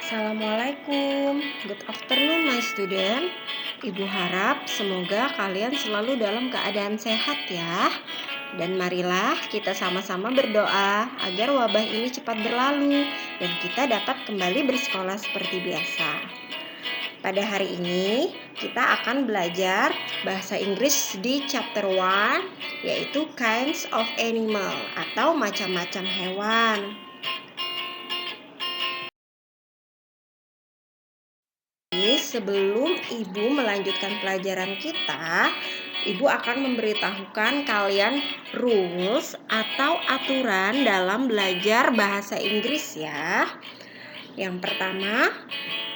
Assalamualaikum, good afternoon my student. Ibu harap semoga kalian selalu dalam keadaan sehat ya. Dan marilah kita sama-sama berdoa agar wabah ini cepat berlalu dan kita dapat kembali bersekolah seperti biasa. Pada hari ini kita akan belajar bahasa Inggris di chapter 1, yaitu kinds of animal atau macam-macam hewan. Sebelum Ibu melanjutkan pelajaran kita, Ibu akan memberitahukan kalian rules atau aturan dalam belajar bahasa Inggris ya. Yang pertama,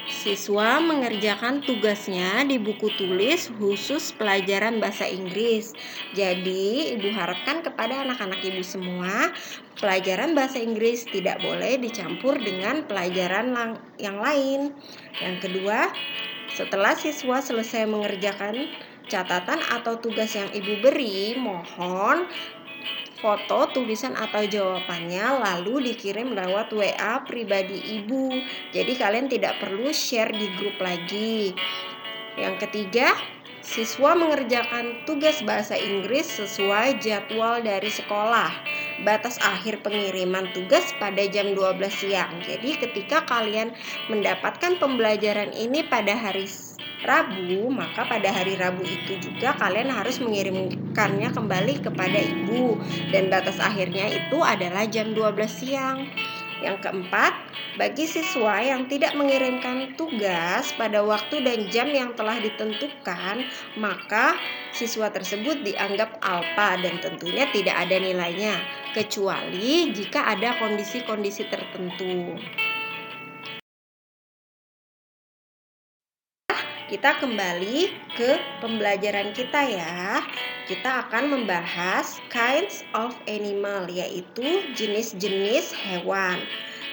siswa mengerjakan tugasnya di buku tulis khusus pelajaran bahasa Inggris. Jadi, Ibu harapkan kepada anak-anak Ibu semua, pelajaran bahasa Inggris tidak boleh dicampur dengan pelajaran yang lain. Yang kedua, setelah siswa selesai mengerjakan catatan atau tugas yang Ibu beri, mohon foto tulisan atau jawabannya lalu dikirim lewat WA pribadi Ibu. Jadi kalian tidak perlu share di grup lagi. Yang ketiga, siswa mengerjakan tugas bahasa Inggris sesuai jadwal dari sekolah. Batas akhir pengiriman tugas pada jam 12 siang. Jadi ketika kalian mendapatkan pembelajaran ini pada hari Rabu, maka pada hari Rabu itu juga kalian harus mengirimkannya kembali kepada Ibu. Dan batas akhirnya itu adalah jam 12 siang. Yang keempat, bagi siswa yang tidak mengirimkan tugas pada waktu dan jam yang telah ditentukan, maka siswa tersebut dianggap alpa dan tentunya tidak ada nilainya, kecuali jika ada kondisi-kondisi tertentu. Kita kembali ke pembelajaran kita ya. Kita akan membahas kinds of animal, yaitu jenis-jenis hewan.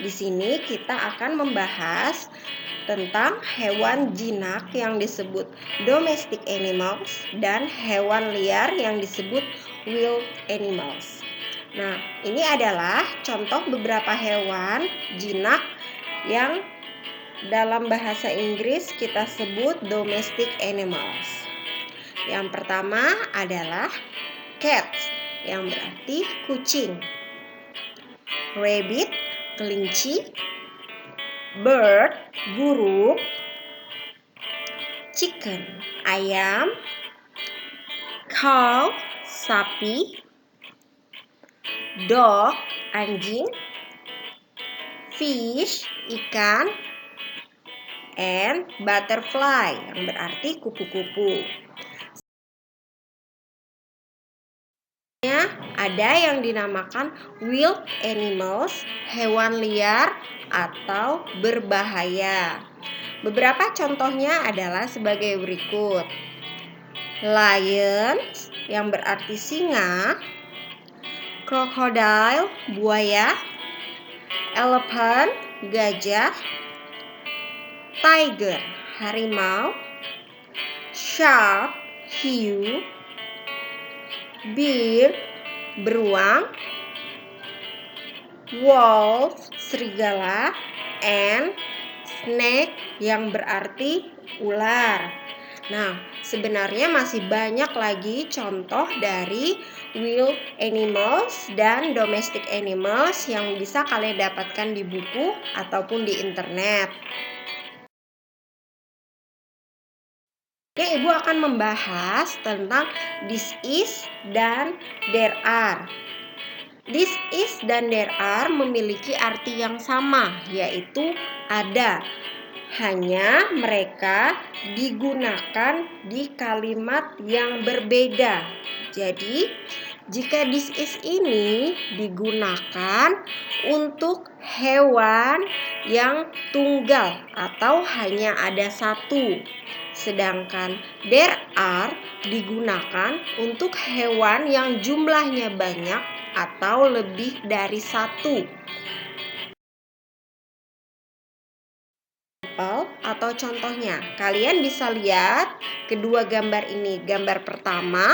Di sini kita akan membahas tentang hewan jinak yang disebut domestic animals dan hewan liar yang disebut wild animals. Nah, ini adalah contoh beberapa hewan jinak yang dalam bahasa Inggris kita sebut domestic animals. Yang pertama adalah cats, yang berarti kucing. Rabbit, kelinci. Bird, burung. Chicken, ayam. Cow, sapi. Dog, anjing. Fish, ikan. And butterfly, yang berarti kupu-kupu. Ada yang dinamakan wild animals, hewan liar atau berbahaya. Beberapa contohnya adalah sebagai berikut. Lion, yang berarti singa. Crocodile, buaya. Elephant, gajah. Tiger, harimau. Shark, hiu. Bear, beruang. Wolf, serigala. And snake, yang berarti ular. Nah, sebenarnya masih banyak lagi contoh dari wild animals dan domestic animals yang bisa kalian dapatkan di buku ataupun di internet. Ibu akan membahas tentang this is dan there are. This is dan there are memiliki arti yang sama, yaitu ada. Hanya mereka digunakan di kalimat yang berbeda. Jadi, jika this is ini digunakan untuk hewan yang tunggal atau hanya ada satu. Sedangkan there are digunakan untuk hewan yang jumlahnya banyak atau lebih dari satu. Atau contohnya, kalian bisa lihat kedua gambar ini. Gambar pertama,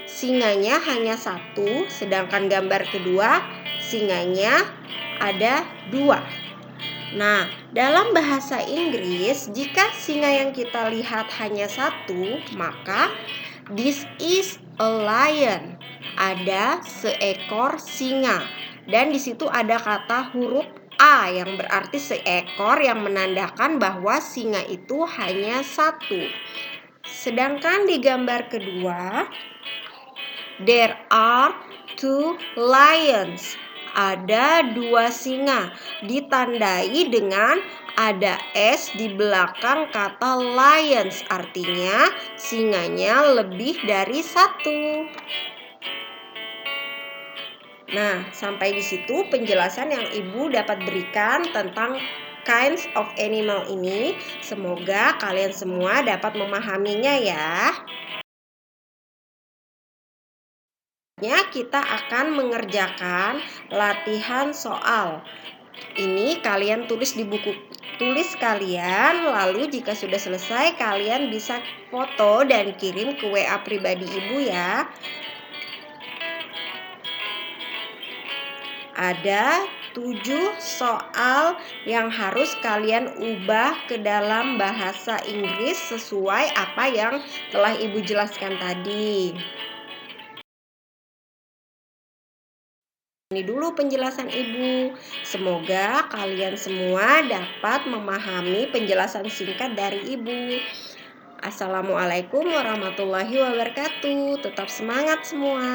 singanya hanya satu, sedangkan gambar kedua, singanya ada dua. Nah, dalam bahasa Inggris, jika singa yang kita lihat hanya satu, maka this is a lion. Ada seekor singa. Dan di situ ada kata huruf A yang berarti seekor yang menandakan bahwa singa itu hanya satu. Sedangkan di gambar kedua, there are two lions. Ada dua singa, ditandai dengan ada S di belakang kata lions, artinya singanya lebih dari satu. Nah, sampai di situ penjelasan yang Ibu dapat berikan tentang kinds of animal ini. Semoga kalian semua dapat memahaminya ya. Kita akan mengerjakan latihan soal. Ini kalian tulis di buku tulis kalian, lalu jika sudah selesai kalian bisa foto dan kirim ke WA pribadi Ibu ya. Ada 7 soal yang harus kalian ubah ke dalam bahasa Inggris sesuai apa yang telah Ibu jelaskan tadi. Ini dulu penjelasan Ibu. Semoga kalian semua dapat memahami penjelasan singkat dari Ibu. Assalamualaikum warahmatullahi wabarakatuh. Tetap semangat semua.